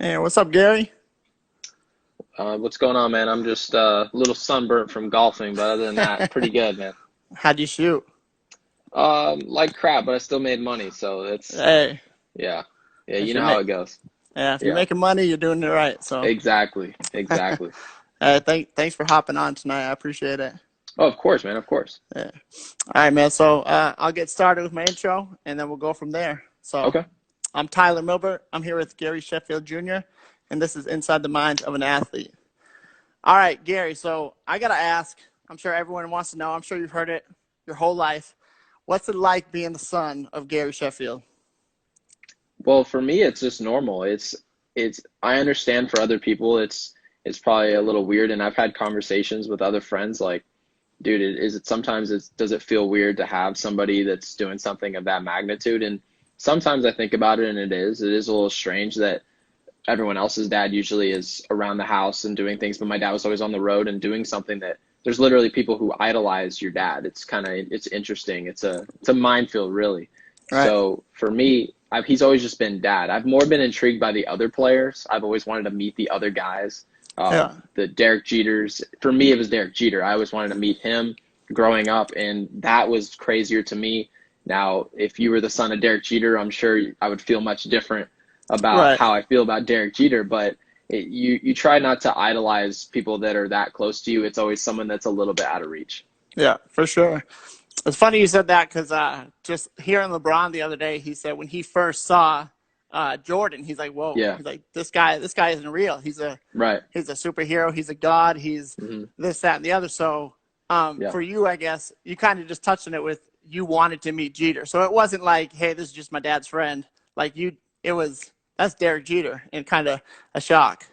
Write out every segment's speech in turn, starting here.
Hey, what's up, Gary? What's going on, man? I'm just a little sunburnt from golfing, but other than that, pretty good, man. How'd you shoot? Like crap, but I still made money, so it's Hey, yeah, yeah. You if you know how make it goes. yeah, if you're Yeah, making money, you're doing it right. So, exactly, exactly. thanks for hopping on tonight. I appreciate it. Oh, of course, man, of course. Yeah. All right, man. So, I'll get started with my intro, and then we'll go from there. So, Okay. I'm Tyler Milbert. I'm here with Gary Sheffield Jr., and this is Inside the Mind of an Athlete. All right, Gary. So, I gotta ask. I'm sure everyone wants to know. I'm sure you've heard it your whole life. What's it like being the son of Gary Sheffield? Well, for me, it's just normal. It's. I understand for other people, it's probably a little weird, and I've had conversations with other friends like, dude, is it sometimes does it feel weird to have somebody that's doing something of that magnitude? And sometimes I think about it, and it is a little strange that everyone else's dad usually is around the house and doing things, but my dad was always on the road and doing something that there's literally people who idolize your dad. It's interesting. It's a minefield, really. Right. So for me, he's always just been dad. I've more been intrigued by the other players. I've always wanted to meet the other guys. Yeah. The Derek Jeters. For me, it was Derek Jeter. I always wanted to meet him growing up, and that was crazier to me. Now, if you were the son of Derek Jeter, I'm sure I would feel much different about Right. how I feel about Derek Jeter, but you try not to idolize people that are that close to you. It's always someone that's a little bit out of reach. Yeah, for sure. It's funny you said that because just hearing LeBron the other day, he said when he first saw Jordan, he's like, "Whoa!" Yeah, He's like, "This guy isn't real. right. He's a superhero. He's a god. He's Hmm. this, that, and the other." So, Yeah, for you, I guess you kind of just touched on it with you wanted to meet Jeter. So it wasn't like, "Hey, this is just my dad's friend." Like it was that's Derek Jeter, and kind of a shock.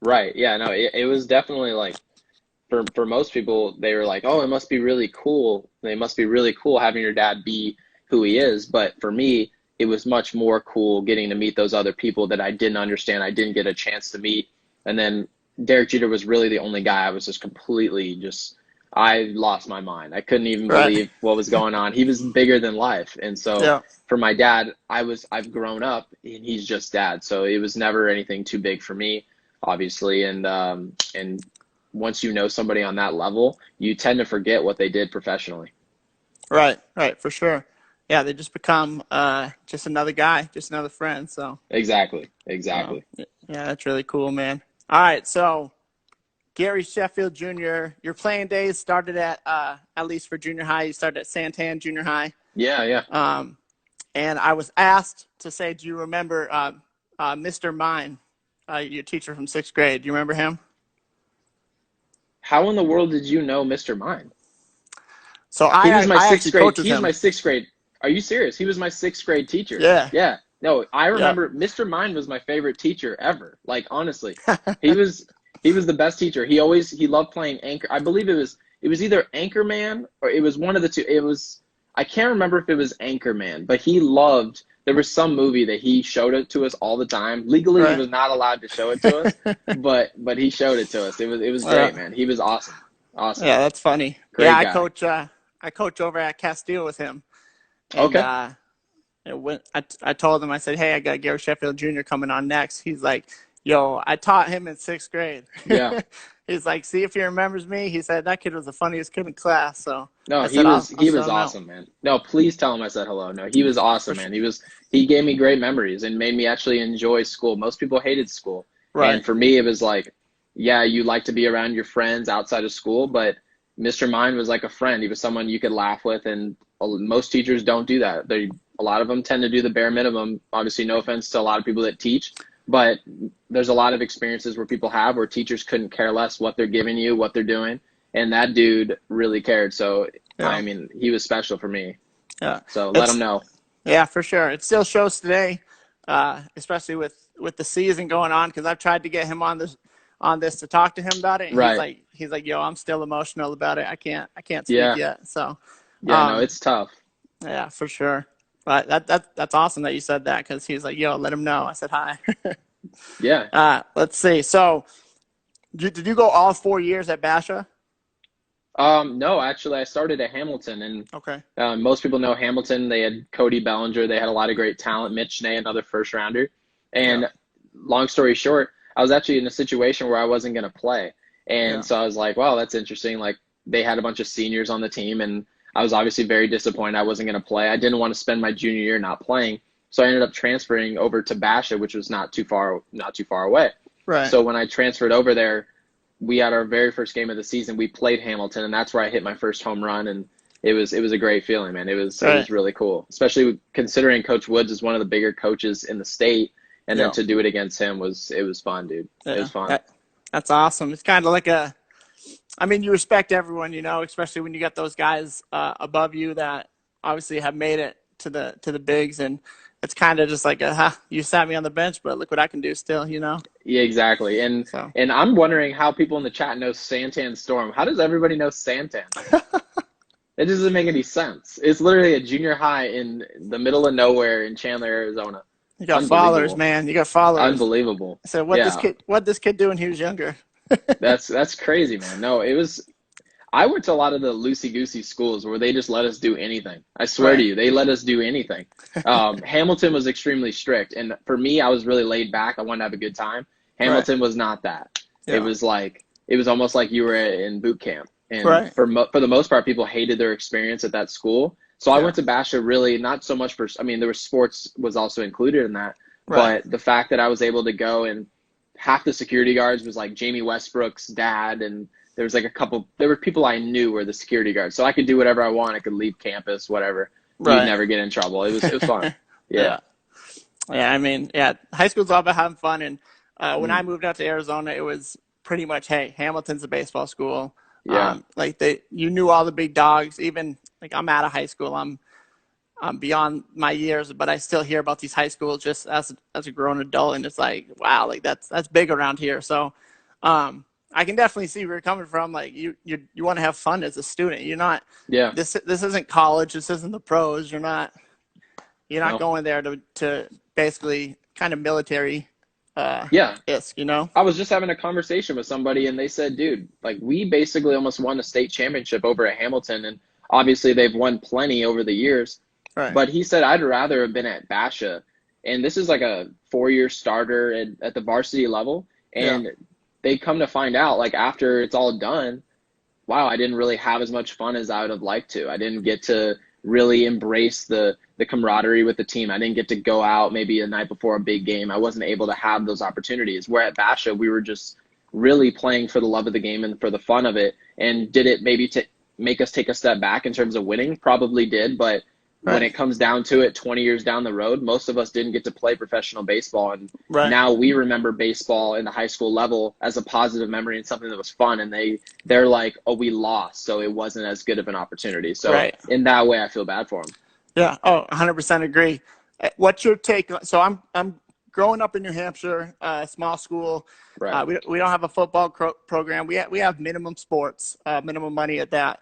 right. Yeah, no, it was definitely like for most people, they were like, "Oh, it must be really cool. They must be really cool having your dad be who he is." But for me, it was much more cool getting to meet those other people that I didn't understand. I didn't get a chance to meet. And then Derek Jeter was really the only guy I was just completely just. I lost my mind. I couldn't even Right. believe what was going on. He was bigger than life. And so Yeah. for my dad, I've grown up and he's just dad. So it was never anything too big for me, obviously. And once you know somebody on that level, you tend to forget what they did professionally. Right. Right. For sure. Yeah, they just become just another guy, just another friend. So. Exactly. Oh, Exactly. yeah, that's really cool, man. All right, so Gary Sheffield Jr., your playing days started at least for junior high, you started at Santan Junior High. Yeah, yeah. Um, and I was asked to say, do you remember Mr. Mine, your teacher from sixth grade? Do you remember him? How in the world did you know Mr. Mine? So He was my I sixth actually grade. coached with He was my him. sixth grade. Are you serious? He was my sixth grade teacher. Yeah, Yeah. No, I yeah. remember Mr. Mine was my favorite teacher ever. Like honestly, he was he was the best teacher. He loved playing anchor. I believe it was either Anchorman or it was one of the two. It was I can't remember if it was Anchorman, but he loved. There was some movie that he showed it to us all the time. Legally, he Right. was not allowed to show it to us, but he showed it to us. It was great, Yeah, man. He was awesome, awesome, yeah, that's funny. Yeah, great guy. I coach over at Castile with him, and Okay. I told him, I said, hey, I got Gary Sheffield Jr. coming on next. He's like, yo, I taught him in sixth grade. Yeah. He's like, see if he remembers me. He said, that kid was the funniest kid in class. So No, I he said, was I'll he show was him out. awesome, man. No, please tell him I said hello. No, he was For awesome, sure. man. He gave me great memories and made me actually enjoy school. Most people hated school. Right. And for me it was like, yeah, you like to be around your friends outside of school, but Mr. Mine was like a friend. He was someone you could laugh with and most teachers don't do that. A lot of them tend to do the bare minimum. Obviously, no offense to a lot of people that teach, but there's a lot of experiences where people have where teachers couldn't care less what they're giving you, what they're doing, and that dude really cared. So Yeah. I mean, he was special for me. Yeah. So let him It's, know. yeah, for sure. It still shows today, especially with the season going on, because I've tried to get him on this to talk to him about it, and Right. he's like, yo, I'm still emotional about it. I can't speak Yeah. yet. So, Yeah. No, um, it's tough. yeah, for sure. But that's awesome that you said that because he's like, yo, let him know. I said hi. Yeah. Let's see. So, did you go all 4 years at Basha? No, actually, I started at Hamilton, and Okay. most people know Hamilton. They had Cody Bellinger. They had a lot of great talent. Mitch Nay, another first rounder. Yeah. And long story short, I was actually in a situation where I wasn't going to play, and Yeah. so I was like, "Wow, that's interesting." Like they had a bunch of seniors on the team, and I was obviously very disappointed I wasn't going to play. I didn't want to spend my junior year not playing, so I ended up transferring over to Basha, which was not too far away. Right. So when I transferred over there, we had our very first game of the season. We played Hamilton, and that's where I hit my first home run, and it was a great feeling, man. It was Right. really cool, especially considering Coach Woods is one of the bigger coaches in the state, and then Yeah. to do it against him was fun, dude. It Yeah. was fun. That's awesome. It's kind of like a, I mean, you respect everyone, especially when you get those guys above you that obviously have made it to the bigs, and it's kind of just like you sat me on the bench, but look what I can do still. Yeah, exactly. And So and I'm wondering how people in the chat know Santan Storm. How does everybody know Santan? It doesn't make any sense. It's literally a junior high in the middle of nowhere in Chandler, Arizona. you got followers, Unbelievable. man. You got followers. Unbelievable. So Yeah. what this kid do when he was younger? That's crazy, man. No, it was I went to a lot of the loosey goosey schools where they just let us do anything. I swear to Right. you, they let us do anything. Hamilton was extremely strict, and for me, I was really laid back. I wanted to have a good time. Right. Hamilton was not that. It Yeah. was like it was almost like you were in boot camp, and Right. for the most part, people hated their experience at that school. So I Yeah. went to Basha really not so much for. I mean, there was sports was also included in that, Right. but the fact that I was able to go and half the security guards was like Jamie Westbrook's dad, and there was like there were people I knew were the security guards. So I could do whatever I want. I could leave campus, whatever. You'd Right. never get in trouble. It was fun. Yeah. Yeah. Yeah. I mean, yeah. High school's all about having fun, and when I Mm, moved out to Arizona, it was pretty much, hey, Hamilton's a baseball school. yeah. Like you knew all the big dogs. Even like I'm out of high school. I'm beyond my years, but I still hear about these high schools just as a grown adult, and it's like, wow, like that's big around here. So, I can definitely see where you're coming from. Like you want to have fun as a student. You're not Yeah. this isn't college. This isn't the pros. You're not No. going there to basically kind of military Yeah. isk. I was just having a conversation with somebody and they said, dude, like we basically almost won a state championship over at Hamilton, and obviously they've won plenty over the years. Right. But he said I'd rather have been at Basha, and this is like a 4-year starter at the varsity level, Yeah. and they come to find out like after it's all done, wow, I didn't really have as much fun as I would have liked to. I didn't get to really embrace the camaraderie with the team. I didn't get to go out maybe a night before a big game. I wasn't able to have those opportunities. Where at Basha, we were just really playing for the love of the game and for the fun of it. And did it maybe to make us take a step back in terms of winning? Probably did, but when Right. it comes down to it 20 years down the road, most of us didn't get to play professional baseball, and Right. now we remember baseball in the high school level as a positive memory and something that was fun, and they're like, oh, we lost, so it wasn't as good of an opportunity. So Right. in that way I feel bad for them. Yeah. Oh, 100% agree. What's your take? So I'm growing up in New Hampshire, small school. Right. We don't have a football program. We have minimum sports, minimum money at that.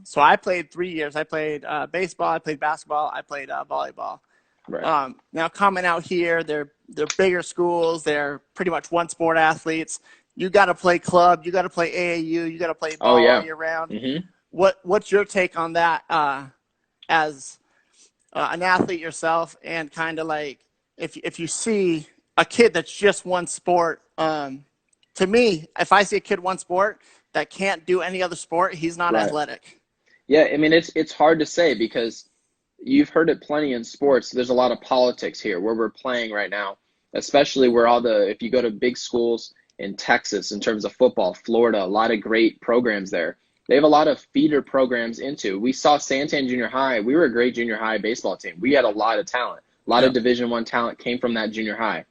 So I played 3 years. I played baseball. I played basketball. I played volleyball. Right. Now coming out here, they're bigger schools. They're pretty much one sport athletes. You got to play club. You got to play AAU. You got to play Oh ball all yeah. year round. Hmm. What's your take on that? As an athlete yourself, and kind of like if you see a kid that's just one sport, to me, if I see a kid one sport that can't do any other sport, he's not Right. athletic. Yeah, I mean it's hard to say because you've heard it plenty in sports. There's a lot of politics here where we're playing right now, especially where if you go to big schools in Texas in terms of football, Florida, a lot of great programs there. They have a lot of feeder programs into. We saw Santan Junior High. We were a great junior high baseball team. We had a lot of talent. A lot Yeah. of Division I talent came from that junior high.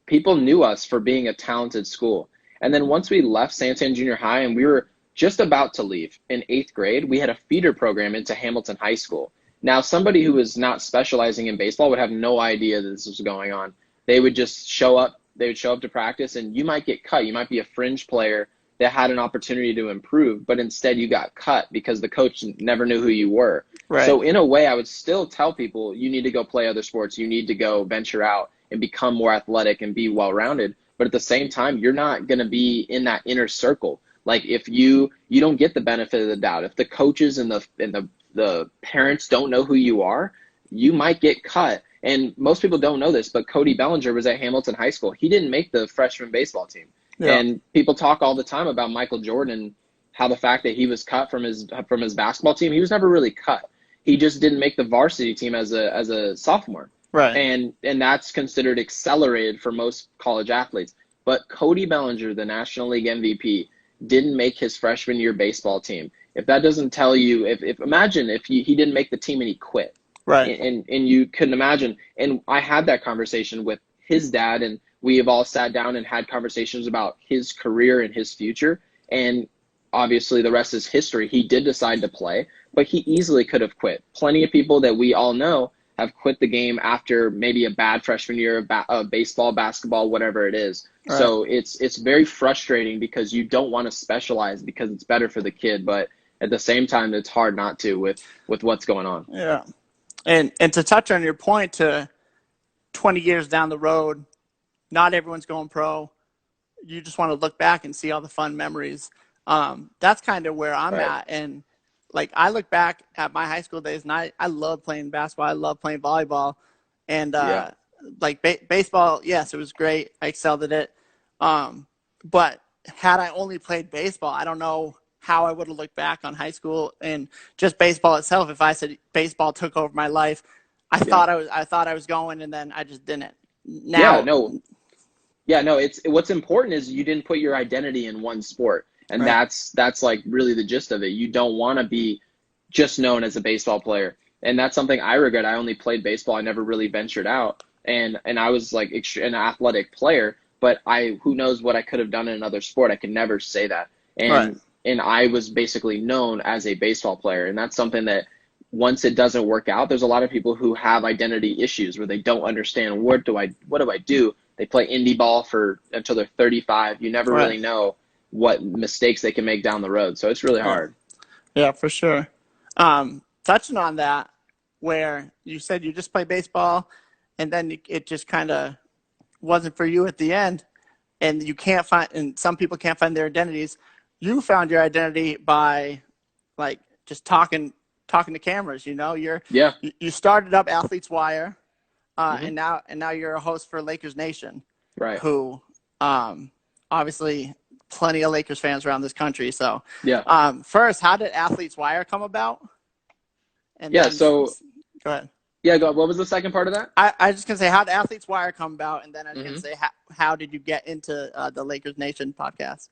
People knew us for being a talented school. And then once we left Santan Junior High and we were just about to leave in 8th grade, we had a feeder program into Hamilton High School. Now, somebody who was not specializing in baseball would have no idea that this was going on. They would just show up. They would show up to practice, and you might get cut. You might be a fringe player that had an opportunity to improve, but instead you got cut because the coach never knew who you were. Right. So in a way, I would still tell people you need to go play other sports. You need to go venture out and become more athletic and be well-rounded. But at the same time, you're not going to be in that inner circle. Like if you don't get the benefit of the doubt, if the coaches and the parents don't know who you are, you might get cut. And most people don't know this, but Cody Bellinger was at Hamilton High School. He didn't make the freshman baseball team. Yeah. And people talk all the time about Michael Jordan, how the fact that he was cut from his basketball team, he was never really cut. He just didn't make the varsity team as a sophomore. Right. And that's considered accelerated for most college athletes. But Cody Bellinger, the National League MVP, didn't make his freshman year baseball team. If that doesn't tell you, if imagine if he didn't make the team and he quit. Right. And you couldn't imagine. And I had that conversation with his dad, and we have all sat down and had conversations about his career and his future. And obviously the rest is history. He did decide to play, but he easily could have quit. Plenty of people that we all know have quit the game after maybe a bad freshman year of baseball, basketball, whatever it is. Right. So it's very frustrating because you don't want to specialize because it's better for the kid, but at the same time, it's hard not to with what's going on. Yeah. And to touch on your point, to 20 years down the road, not everyone's going pro. You just want to look back and see all the fun memories. That's kind of where I'm at. And like, I look back at my high school days, and I love playing basketball. I love playing volleyball. And like baseball, yes, it was great. I excelled at it. But had I only played baseball, I don't know how I would have looked back on high school and just baseball itself. If I said baseball took over my life, I thought I was going, and then I just didn't. Now, it's what's important is you didn't put your identity in one sport. And right. that's like really the gist of it. You don't want to be just known as a baseball player. And that's something I regret. I only played baseball. I never really ventured out. And I was like an athletic player, but who knows what I could have done in another sport. I can never say that. And I was basically known as a baseball player. And that's something that once it doesn't work out, there's a lot of people who have identity issues where they don't understand what do I do? They play indie ball until they're 35. You never really know what mistakes they can make down the road. So it's really hard. Yeah, for sure. Touching on that, where you said you just play baseball and then it just kind of wasn't for you at the end, and and some people can't find their identities. You found your identity by like just talking to cameras, you know. You started up Athletes Wire, and now you're a host for Lakers Nation. Right. Who obviously plenty of Lakers fans around this country. So, first, how did Athletes Wire come about? And so go ahead. Yeah, go. What was the second part of that? I was just gonna say, how did Athletes Wire come about, and then I was gonna say, how did you get into the Lakers Nation podcast?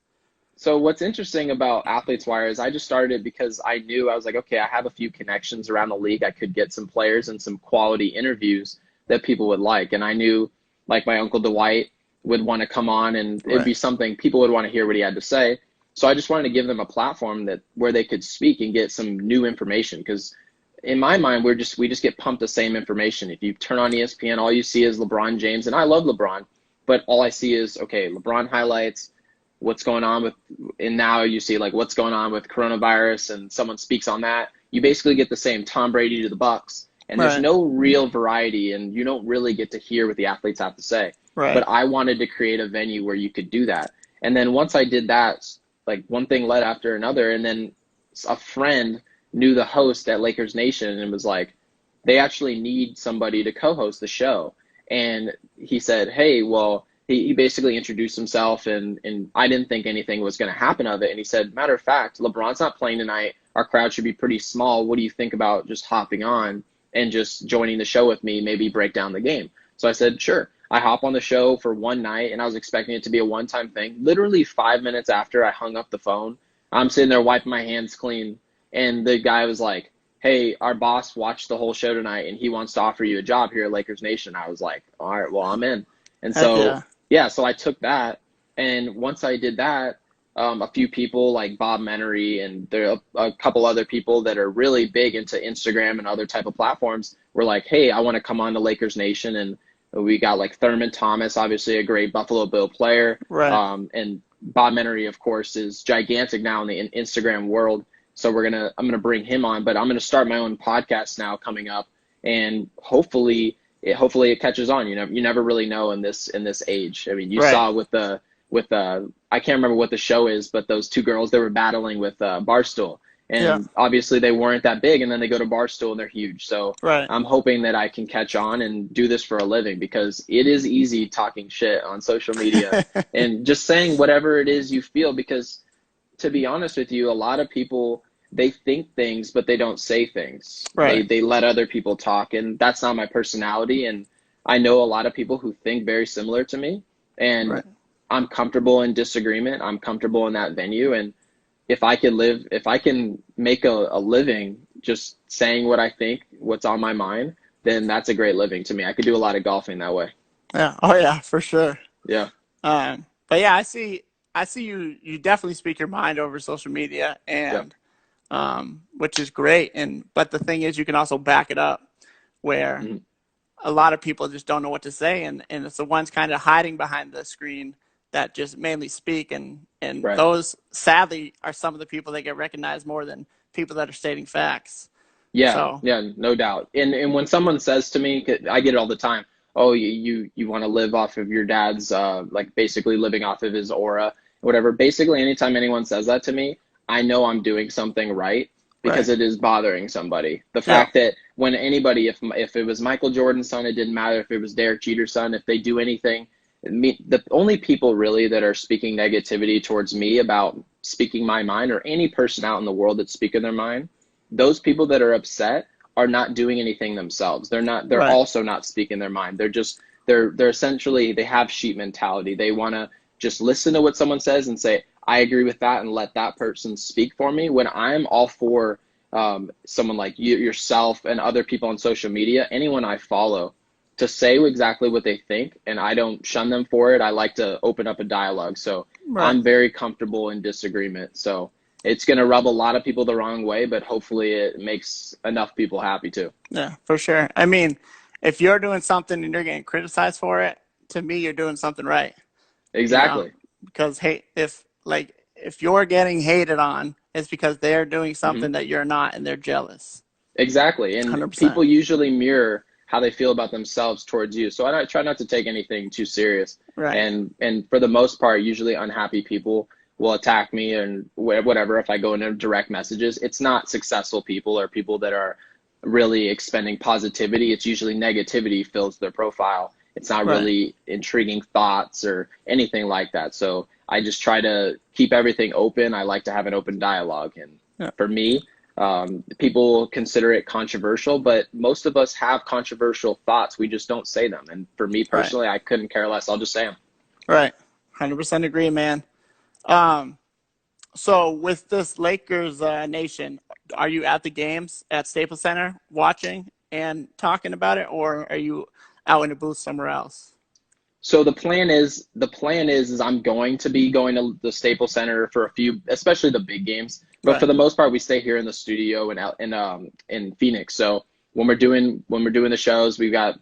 So what's interesting about Athletes Wire is I just started it because I was like, okay, I have a few connections around the league. I could get some players and some quality interviews that people would like, and I knew like my uncle Dwight would want to come on, and it'd be something people would want to hear what he had to say. So I just wanted to give them a platform where they could speak and get some new information. Because in my mind, we just get pumped the same information. If you turn on ESPN, all you see is LeBron James, and I love LeBron, but all I see is LeBron highlights, what's going on and now you see like what's going on with coronavirus, and someone speaks on that. You basically get the same Tom Brady to the Bucks, and there's no real variety, and you don't really get to hear what the athletes have to say. Right. But I wanted to create a venue where you could do that. And then once I did that, like one thing led after another. And then a friend knew the host at Lakers Nation and was like, they actually need somebody to co-host the show. And he said, hey, well, he basically introduced himself, and I didn't think anything was going to happen of it. And he said, matter of fact, LeBron's not playing tonight. Our crowd should be pretty small. What do you think about just hopping on and just joining the show with me, maybe break down the game? So I said, sure. I hop on the show for one night, and I was expecting it to be a one-time thing. Literally 5 minutes after I hung up the phone, I'm sitting there wiping my hands clean, and the guy was like, hey, our boss watched the whole show tonight, and he wants to offer you a job here at Lakers Nation. I was like, all right, well, I'm in. And so, so I took that, and once I did that, a few people like Bob Menery and there are a couple other people that are really big into Instagram and other type of platforms were like, hey, I want to come on to Lakers Nation. And we got like Thurman Thomas, obviously a great Buffalo Bill player. Right. And Bob Menery, of course, is gigantic now in the Instagram world. So I'm gonna bring him on, but I'm gonna start my own podcast now coming up, and hopefully it catches on. You know, you never really know in this age. I mean, you saw with the with I can't remember what the show is, but those two girls that were battling with Barstool, Yeah. and obviously they weren't that big, and then they go to Barstool and they're huge. So Right. I'm hoping that I can catch on and do this for a living, because it is easy talking shit on social media and just saying whatever it is you feel, because to be honest with you, a lot of people, they think things, but they don't say things. Right. They let other people talk, and that's not my personality. And I know a lot of people who think very similar to me, and Right. I'm comfortable in disagreement. I'm comfortable in that venue. And if I can make a living just saying what I think, what's on my mind, then that's a great living to me. I could do a lot of golfing that way. Yeah. Oh yeah, for sure. Yeah. But yeah, I see you definitely speak your mind over social media, Yeah. and which is great. And but the thing is, you can also back it up, where Mhm. a lot of people just don't know what to say, and it's the ones kind of hiding behind the screen that just mainly speak, and Right. those sadly are some of the people that get recognized more than people that are stating facts. Yeah, So yeah, no doubt. And when someone says to me, 'cause I get it all the time, "Oh, you want to live off of your dad's like basically living off of his aura, whatever." Basically, anytime anyone says that to me, I know I'm doing something right, because right. it is bothering somebody. The Yeah. fact that when anybody, if it was Michael Jordan's son, it didn't matter if it was Derek Jeter's son, if they do anything, the only people really that are speaking negativity towards me about speaking my mind, or any person out in the world that's speaking their mind, those people that are upset are not doing anything themselves. They're Right. also not speaking their mind. They're essentially, they have sheep mentality. They want to just listen to what someone says and say, I agree with that, and let that person speak for me. When I'm all for someone like you, yourself, and other people on social media, anyone I follow, to say exactly what they think, and I don't shun them for it. I like to open up a dialogue. So Right. I'm very comfortable in disagreement. So it's going to rub a lot of people the wrong way, but hopefully it makes enough people happy too. Yeah, for sure. I mean, if you're doing something and you're getting criticized for it, to me, you're doing something right. You know, Exactly. because hey, if you're getting hated on, it's because they're doing Hmm. something that you're not, and they're jealous. Exactly. And 100%. people usually mirror how they feel about themselves towards you. So I try not to take anything too serious. Right. And for the most part, usually unhappy people will attack me and whatever if I go into direct messages. It's not successful people or people that are really expending positivity. It's usually negativity fills their profile. It's not Right. really intriguing thoughts or anything like that. So I just try to keep everything open. I like to have an open dialogue. And Yeah. for me, people consider it controversial, but most of us have controversial thoughts. We just don't say them. And for me Right. personally, I couldn't care less. I'll just say them. Right. 100% agree, man. Um, so with this Lakers nation, are you at the games at Staples Center watching and talking about it, or are you out in a booth somewhere else? So the plan is I'm going to be going to the Staples Center for a few, especially the big games. But for Right. the most part, we stay here in the studio in Phoenix. So when we're doing the shows, we've got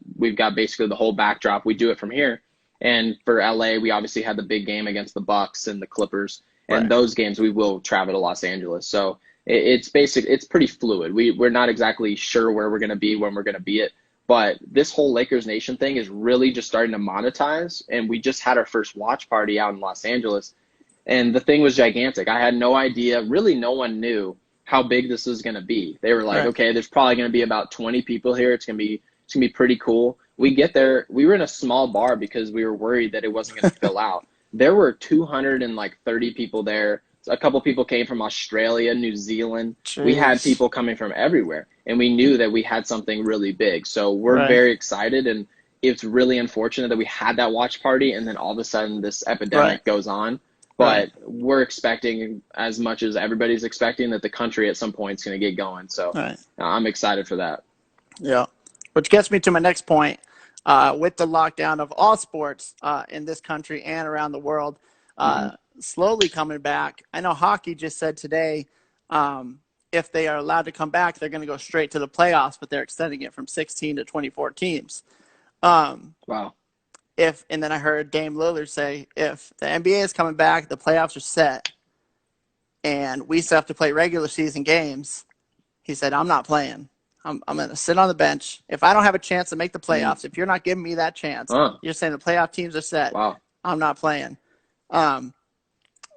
basically the whole backdrop. We do it from here. And for LA, we obviously had the big game against the Bucks and the Clippers. And Right. those games we will travel to Los Angeles. So it's pretty fluid. We're not exactly sure where we're going to be when we're going to be it. But this whole Lakers Nation thing is really just starting to monetize. And we just had our first watch party out in Los Angeles. And the thing was gigantic. I had no idea. Really, no one knew how big this was going to be. They were like, Right. okay, there's probably going to be about 20 people here. It's going to be pretty cool. We get there. We were in a small bar because we were worried that it wasn't going to fill out. There were 230 people there. A couple people came from Australia, New Zealand. We had Jeez. people coming from everywhere, and we knew that we had something really big. So we're Right. very excited, and it's really unfortunate that we had that watch party, and then all of a sudden this Right. epidemic goes on. Right. But we're expecting, as much as everybody's expecting, that the country at some point is going to get going. So Right. I'm excited for that. Yeah. Which gets me to my next point. With the lockdown of all sports in this country and around the world, Hmm. slowly coming back. I know hockey just said today, if they are allowed to come back, they're going to go straight to the playoffs, but they're extending it from 16 to 24 teams. Um, Wow. if and then I heard Dame Lillard say, if the NBA is coming back, the playoffs are set, and we still have to play regular season games. He said, I'm not playing. I'm going to sit on the bench. If I don't have a chance to make the Mm. playoffs, if you're not giving me that chance, Huh. you're saying the playoff teams are set, Wow. I'm not playing. Um,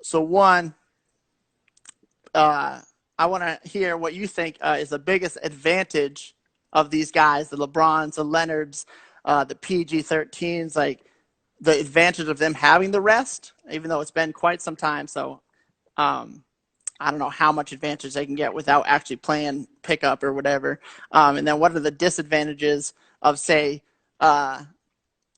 so one, I want to hear what you think is the biggest advantage of these guys, the LeBrons, the Leonards, the PG-13s, like the advantage of them having the rest, even though it's been quite some time. So um, I don't know how much advantage they can get without actually playing pickup or whatever. And then what are the disadvantages of, say, uh,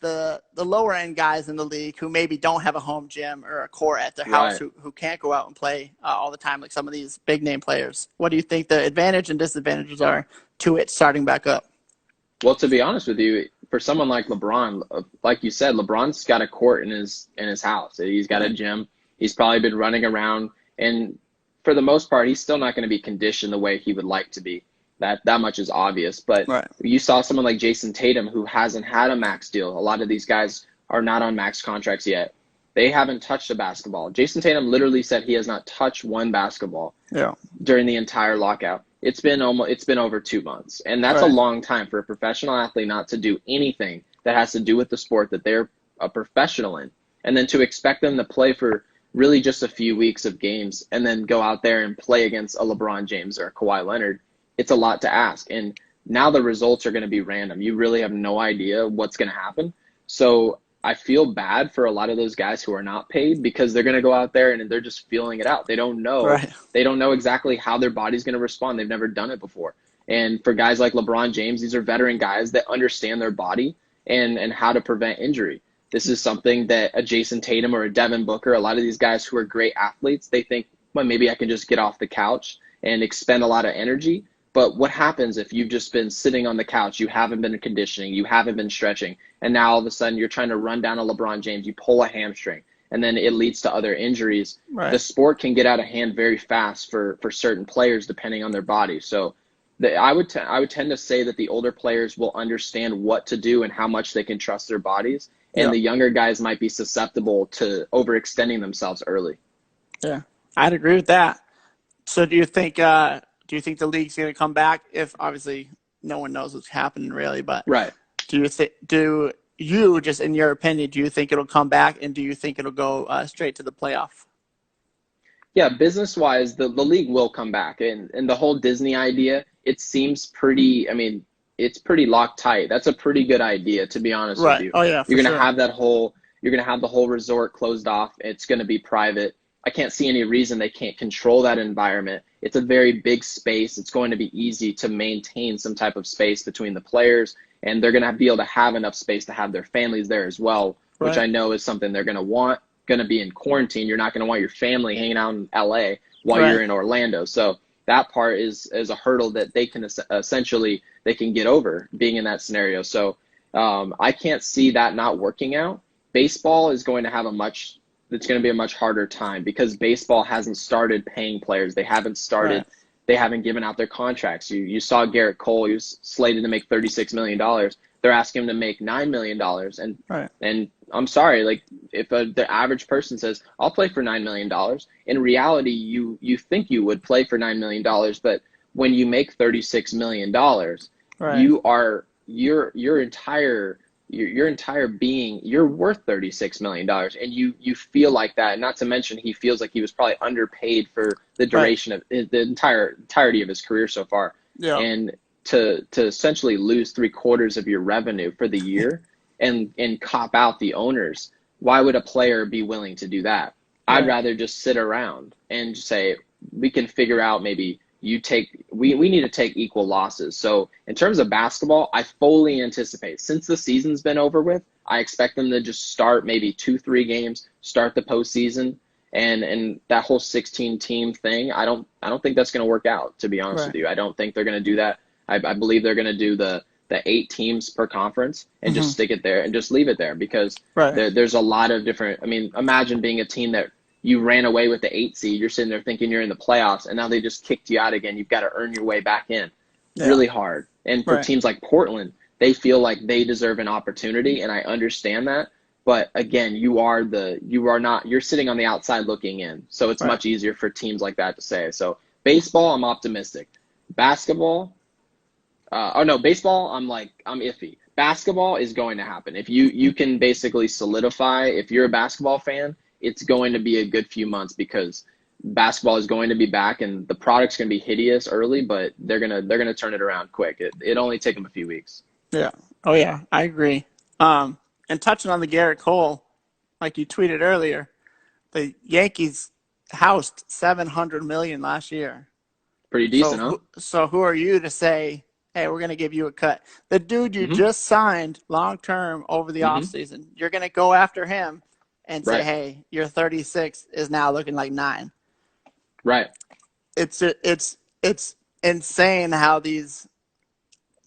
the lower end guys in the league who maybe don't have a home gym or a court at their house Right. who can't go out and play all the time like some of these big name players. What do you think the advantage and disadvantages are to it starting back up? Well, to be honest with you, for someone like LeBron, like you said, LeBron's got a court in his house. He's got a Right. gym. He's probably been running around, and for the most part, he's still not going to be conditioned the way he would like to be. That much is obvious. But Right. you saw someone like Jason Tatum who hasn't had a max deal. A lot of these guys are not on max contracts yet. They haven't touched a basketball. Jason Tatum literally said he has not touched one basketball Yeah. during the entire lockout. It's been over 2 months, and that's a Right. long time for a professional athlete not to do anything that has to do with the sport that they're a professional in, and then to expect them to play for really just a few weeks of games and then go out there and play against a LeBron James or a Kawhi Leonard. It's a lot to ask, and now the results are going to be random. You really have no idea what's going to happen. So I feel bad for a lot of those guys who are not paid because they're going to go out there and they're just feeling it out. Right. They don't know exactly how their body's going to respond. They've never done it before. And for guys like LeBron James, these are veteran guys that understand their body and how to prevent injury. This is something that a Jason Tatum or a Devin Booker, a lot of these guys who are great athletes, they think, well, maybe I can just get off the couch and expend a lot of energy. But what happens if you've just been sitting on the couch, you haven't been conditioning, you haven't been stretching, and now all of a sudden you're trying to run down a LeBron James, you pull a hamstring, and then it leads to other injuries. The Right. sport can get out of hand very fast for certain players depending on their body. So I would tend to say that the older players will understand what to do and how much they can trust their bodies, and Yeah. the younger guys might be susceptible to overextending themselves early. Yeah. I'd agree with that. So do you think the league's going to come back? If obviously no one knows what's happening really, but Right. do you, just in your opinion, do you think it'll come back, and do you think it'll go straight to the playoff? Yeah, business wise, the league will come back. And the whole Disney idea, it seems pretty, I mean, it's pretty locked tight. That's a pretty good idea, to be honest with Right. you. Oh yeah, for You're gonna sure. have that whole you're gonna have the whole resort closed off. It's gonna be private. I can't see any reason they can't control that environment. It's a very big space. It's going to be easy to maintain some type of space between the players, and they're gonna be able to have enough space to have their families there as well, which I Right. know is something they're gonna want. Going to be in quarantine. You're not going to want your family hanging out in LA while you're Right. in Orlando. So that part is a hurdle that they can essentially they can get over being in that scenario. So I can't see that not working out. Baseball is going to have it's going to be a much harder time because baseball hasn't started paying players. Right. They haven't given out their contracts. You saw Garrett Cole, he was slated to make $36 million. They're asking him to make $9 million, Right. and I'm sorry, like if the average person says I'll play for $9 million, in reality you think you would play for $9 million, but when you make $36 million, Right. your entire being, you're worth $36 million, and you feel like that. Not to mention he feels like he was probably underpaid for the Right. duration of the entirety of his career so far, Yeah. and to essentially lose 3/4 of your revenue for the year and cop out the owners. Why would a player be willing to do that? I'd Right. rather just sit around and just say we can figure out maybe we need to take equal losses. So in terms of basketball, I fully anticipate since the season's been over with, I expect them to just start maybe 2-3 games, start the postseason, and that whole 16 team thing. I don't think that's going to work out, to be honest with Right. you. I don't think they're going to do that. I believe they're going to do the 8 teams per conference and just Hmm. stick it there and just leave it there because Right. there's a lot of different. I mean, imagine being a team that you ran away with the 8 seed. You're sitting there thinking you're in the playoffs, and now they just kicked you out again. You've got to earn your way back in. Yeah. Really hard. And for Right. teams like Portland, they feel like they deserve an opportunity, and I understand that. But again, you're sitting on the outside looking in. So it's Right. much easier for teams like that to say. So baseball, I'm optimistic. Basketball, oh no, baseball, I'm iffy. Basketball is going to happen. If you can basically solidify, if you're a basketball fan, it's going to be a good few months because basketball is going to be back and the product's going to be hideous early, but they're gonna turn it around quick. It only take them a few weeks. Yeah. Oh yeah, I agree. Um, and touching on the Garrett Cole, like you tweeted earlier, the Yankees housed 700 million last year. Pretty decent, huh? So who are you to say, hey, we're going to give you a cut? The dude you Mm-hmm. just signed long term over the Mm-hmm. offseason, you're going to go after him and say, Right. hey, your 36 is now looking like 9. Right. It's insane how these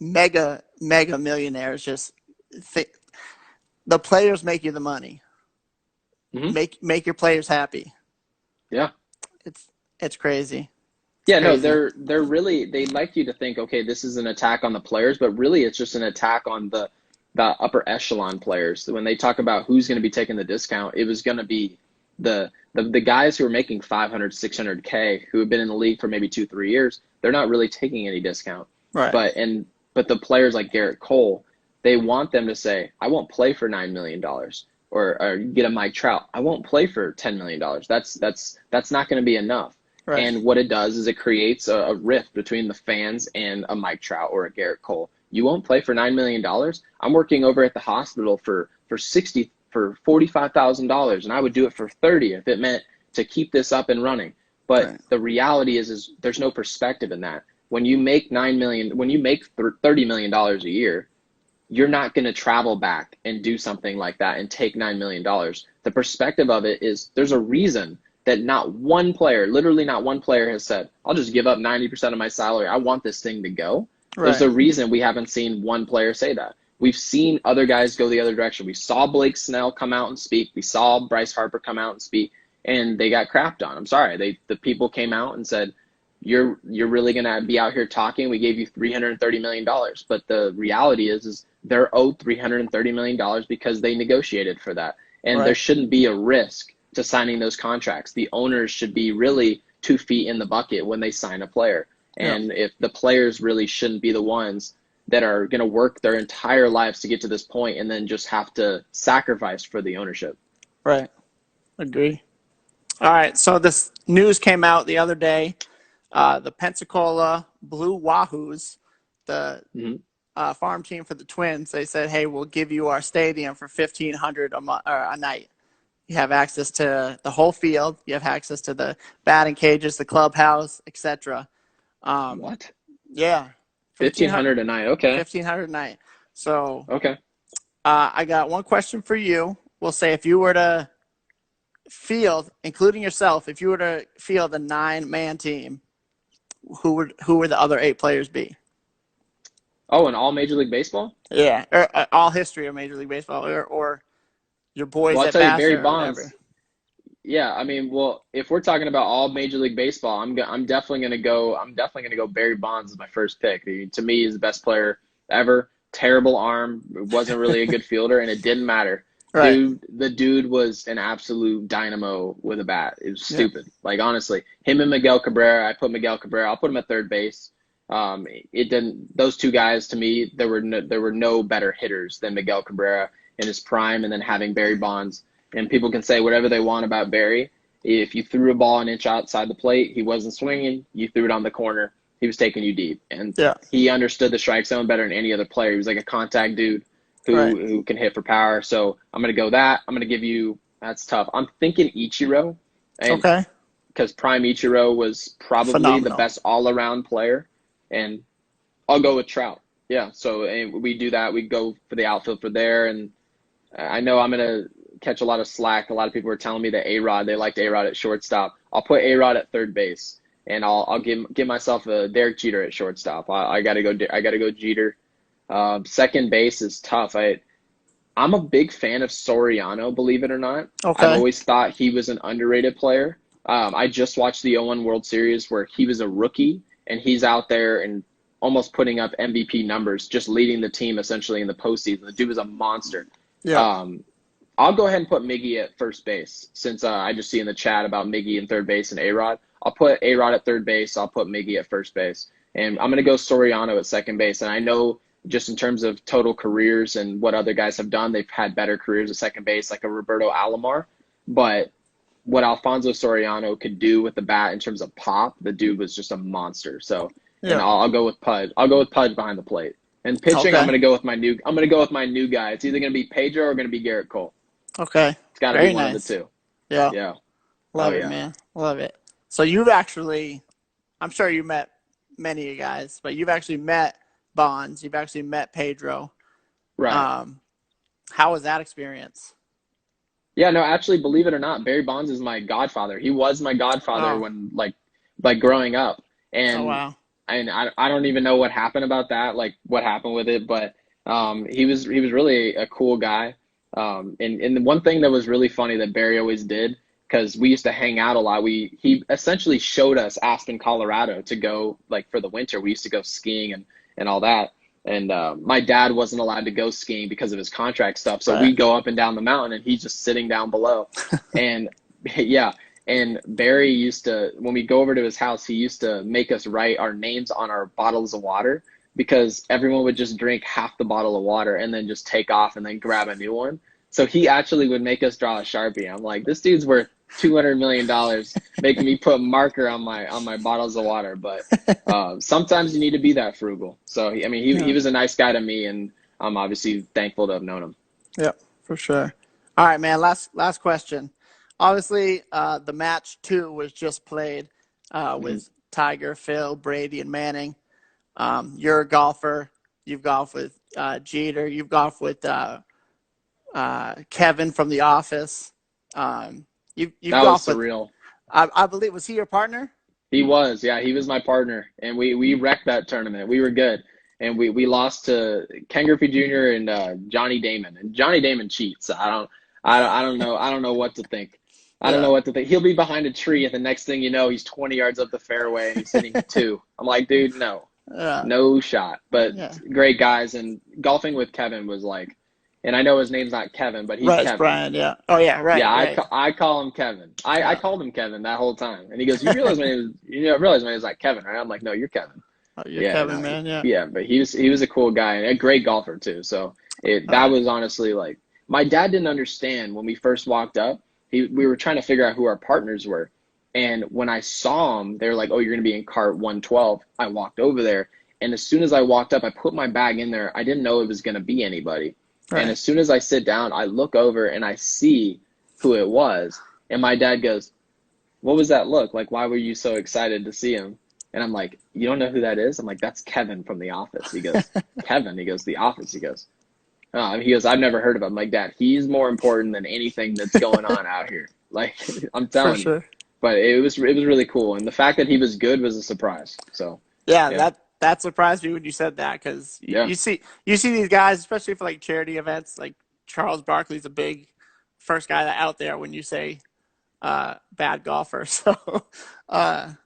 mega millionaires just think the players make you the money. Mm-hmm. Make your players happy. Yeah. It's it's crazy. It's Yeah, no, crazy. they're really they'd like you to think, okay, this is an attack on the players, but really it's just an attack on the upper echelon players. When they talk about who's going to be taking the discount, it was going to be the guys who are making 500, 600K who have been in the league for maybe 2, 3 years. They're not really taking any discount. Right. But the players like Garrett Cole, they want them to say, I won't play for $9 million, or get a Mike Trout. I won't play for $10 million. That's not going to be enough. Right. And what it does is it creates a rift between the fans and a Mike Trout or a Garrett Cole. You won't play for $9 million. I'm working over at the hospital for $45,000, and I would do it for 30 if it meant to keep this up and running. But Right. the reality is there's no perspective in that. When you make when you make $30 million a year, you're not going to travel back and do something like that and take $9 million. The perspective of it is there's a reason that not one player, literally not one player, has said, I'll just give up 90% of my salary. I want this thing to go. There's Right. a reason we haven't seen one player say that. We've seen other guys go the other direction. We saw Blake Snell come out and speak. We saw Bryce Harper come out and speak, and they got crapped on. I'm sorry. The people came out and said, you're really gonna be out here talking. We gave you $330 million, but the reality is they're owed $330 million because they negotiated for that, and there Right. shouldn't be a risk to signing those contracts. The owners should be really 2 feet in the bucket when they sign a player, Yep. and if the players really shouldn't be the ones that are going to work their entire lives to get to this point and then just have to sacrifice for the ownership. Right. Agree. All right. So this news came out the other day. The Pensacola Blue Wahoos, the Mm-hmm. farm team for the Twins, they said, "Hey, we'll give you our stadium for 1,500 a month or a night. You have access to the whole field. You have access to the batting cages, the clubhouse, etc." Um, What? yeah, 1,500, 1,500 a night? Okay. 1,500 a night. So Okay. I got one question for you. We'll say if you were to field, including yourself, if you were to field a 9-man team, who would the other 8 players be? Oh, and all Major League Baseball? Yeah, or all history of Major League Baseball, or your boys Well, I'll at tell you, Barry Bassett or whatever. Bonds. Yeah, I mean, well, if we're talking about all Major League Baseball, I'm definitely gonna go. I'm definitely gonna go. Barry Bonds is my first pick. To me, he's the best player ever. Terrible arm, wasn't really a good fielder, and it didn't matter. Right. The dude was an absolute dynamo with a bat. It was Yeah. stupid. Like honestly, him and Miguel Cabrera. I put Miguel Cabrera. I'll put him at third base. It didn't. Those two guys to me, there were no better hitters than Miguel Cabrera in his prime, and then having Barry Bonds. And people can say whatever they want about Barry. If you threw a ball an inch outside the plate, he wasn't swinging. You threw it on the corner, he was taking you deep. And Yeah. he understood the strike zone better than any other player. He was like a contact dude Right. who can hit for power. So I'm going to go that. I'm going to give you – that's tough. I'm thinking Ichiro, and Okay. because prime Ichiro was probably the Phenomenal. best all-around player. And I'll go with Trout. Yeah, so and we do that. We go for the outfield for there. And I know I'm going to catch a lot of slack. A lot of people are telling me that A-Rod, they liked A-Rod at shortstop. I'll put A-Rod at third base, and I'll give myself a Derek Jeter at shortstop. I gotta go Jeter. Second base is tough. I'm a big fan of Soriano, believe it or not. I've Okay. always thought he was an underrated player. I just watched the 0-1 World Series where he was a rookie, and he's out there and almost putting up MVP numbers, just leading the team essentially in the postseason. The dude was a monster. Yeah. Um, I'll go ahead and put Miggy at first base since I just see in the chat about Miggy in third base and A-Rod. I'll put A-Rod at third base. I'll put Miggy at first base. And I'm going to go Soriano at second base. And I know just in terms of total careers and what other guys have done, they've had better careers at second base, like a Roberto Alomar. But what Alfonso Soriano could do with the bat in terms of pop, the dude was just a monster. So, and Yeah. I'll go with Pudge. I'll go with Pudge behind the plate. And pitching, Okay. I'm gonna go with my new guy. It's either gonna be Pedro or gonna be Garrett Cole. Okay. It's got to be Very one of the nice. two. Yeah. Yeah. Oh Love it, yeah. man. Love it. So you've actually, I'm sure you met many of you guys, but you've actually met Bonds. You've actually met Pedro. Right. Um, how was that experience? Yeah, no, actually, believe it or not, Barry Bonds is my godfather. He was my godfather Oh. when like growing up. Oh, And wow. I don't even know what happened about that, like what happened with it, but he was really a cool guy. And the one thing that was really funny that Barry always did, because we used to hang out a lot, he essentially showed us Aspen, Colorado to go like for the winter. We used to go skiing and all that. And my dad wasn't allowed to go skiing because of his contract stuff. So Right. we go up and down the mountain and he's just sitting down below. And yeah, and Barry used to, when we go over to his house, he used to make us write our names on our bottles of water because everyone would just drink half the bottle of water and then just take off and then grab a new one. So he actually would make us draw a Sharpie. I'm like, this dude's worth $200 million making me put marker on my bottles of water. But sometimes you need to be that frugal. So he Yeah. was a nice guy to me, and I'm obviously thankful to have known him. Yep, for sure. All right, man. Last question. Obviously, the match 2 was just played Mhm. with Tiger, Phil, Brady, and Manning. You're a golfer. You've golfed with Jeter. You've golfed with Kevin from The Office. You've That was golfed with, surreal. I believe, was he your partner? He was, yeah, he was my partner, and we wrecked that tournament. We were good, and we lost to Ken Griffey Jr. and Johnny Damon. And Johnny Damon cheats. I don't know what to think. I don't Yeah, know what to think. He'll be behind a tree, and the next thing you know, he's 20 yards up the fairway and he's hitting two. I'm like, dude, no, yeah, no shot. But yeah. great guys, and golfing with Kevin was like, and I know his name's not Kevin, but he's Right, it's Kevin. Brian. Yeah. Oh, yeah. Yeah, Right, right. I call him Kevin. I Yeah. called him Kevin that whole time, and he goes, "You realize my name is like Kevin, right?" I'm like, "No, you're Kevin." Oh, you're Yeah, Kevin, no, man. Yeah. yeah, but he was a cool guy and a great golfer too. So All that right. was honestly like my dad didn't understand when we first walked up. We were trying to figure out who our partners were, and when I saw him, they were like, "Oh, you're gonna be in cart 112." I walked over there, and as soon as I walked up, I put my bag in there. I didn't know it was gonna be anybody. And Right. as soon as I sit down, I look over and I see who it was. And my dad goes, "What was that look? Like, why were you so excited to see him?" And I'm like, "You don't know who that is?" I'm like, "That's Kevin from The Office." He goes, "Kevin?" He goes, "The Office." He goes, he goes, "I've never heard of him." I'm like, "Dad, he's more important than anything that's going on out here." Like, I'm For telling you. sure. But it was really cool. And the fact that he was good was a surprise. So, Yeah, yeah. that surprised me when you said that because Yeah. you see these guys, especially for like charity events. Like Charles Barkley's a big first guy out there when you say bad golfer. So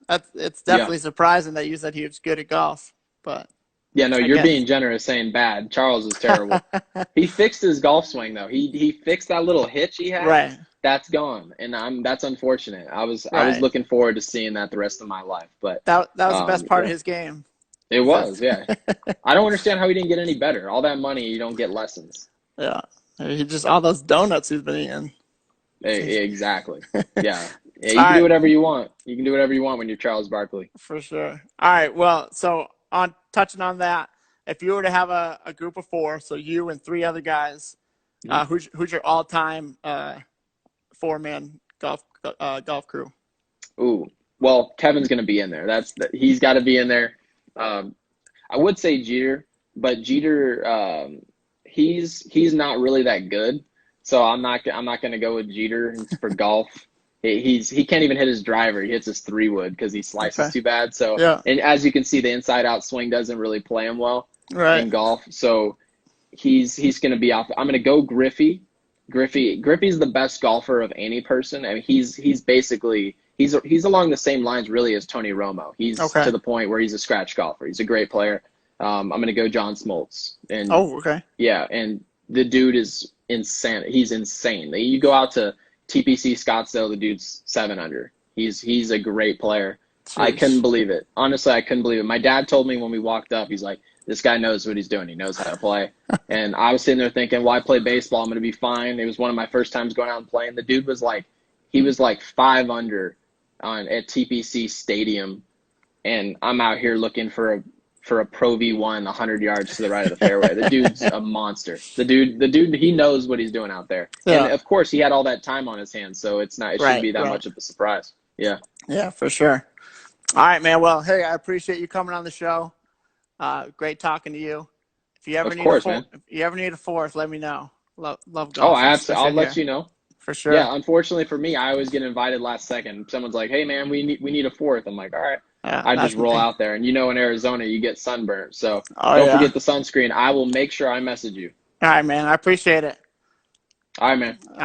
it's Yeah. definitely surprising that you said he was good at golf. But Yeah, no, I you're guess being generous saying bad. Charles is terrible. He fixed his golf swing though. He fixed that little hitch he had. right, That's gone, and that's unfortunate. I was right. looking forward to seeing that the rest of my life, but That was the best part of yeah, his game. it Is was. Yeah, that I don't understand how he didn't get any better. All that money, you don't get lessons. yeah. He just all those donuts he's been eating. Exactly. Yeah, yeah. All You can do right, whatever you want. You can do whatever you want when you're Charles Barkley. for sure. All right. Well, so on touching on that, if you were to have a group of 4, so you and 3 other guys, Mhm. who's your all time 4-man golf crew? Ooh, well, Kevin's gonna be in there. He's got to be in there. Um, I would say Jeter, but Jeter, he's not really that good. So I'm not gonna go with Jeter for golf. He can't even hit his driver. He hits his 3-wood because he slices Okay. too bad. So, Yeah. and as you can see, the inside out swing doesn't really play him well Right. in golf. So he's gonna be off. I'm gonna go Griffey. Griffey's the best golfer of any person. I mean, he's basically he's along the same lines really as Tony Romo. He's Okay. to the point where he's a scratch golfer. He's a great player. I'm gonna go John Smoltz, and Oh, okay. yeah, and the dude is insane. He's insane. You go out to TPC Scottsdale, the dude's 7 under. He's a great player. I couldn't Jeez. believe it. Honestly, I couldn't believe it. My dad told me when we walked up, he's like, "This guy knows what he's doing. He knows how to play." And I was sitting there thinking, "Well, I play baseball. I'm going to be fine." It was one of my first times going out and playing. The dude was like, He was like 5 under on at TPC Stadium, and I'm out here looking for a Pro V1 100 yards to the right of the fairway. The dude's a monster. The dude, he knows what he's doing out there. And Yeah. of course, he had all that time on his hands, so it shouldn't Right. be that Right. much of a surprise. Yeah. Yeah, for sure. All right, man. Well, hey, I appreciate you coming on the show. Great talking to you. If you ever Of need a course, fourth, man. if you ever need a fourth, let me know. Love Oh, golf, I'll especially let here. you know. For sure. Yeah, unfortunately for me, I always get invited last second. Someone's like, "Hey, man, we need a fourth." I'm like, "All right." Yeah, I that's just the roll thing. out there, and in Arizona, you get sunburnt. So Oh don't yeah. forget the sunscreen. I will make sure I message you. All right, man. I appreciate it. All right, man. All right.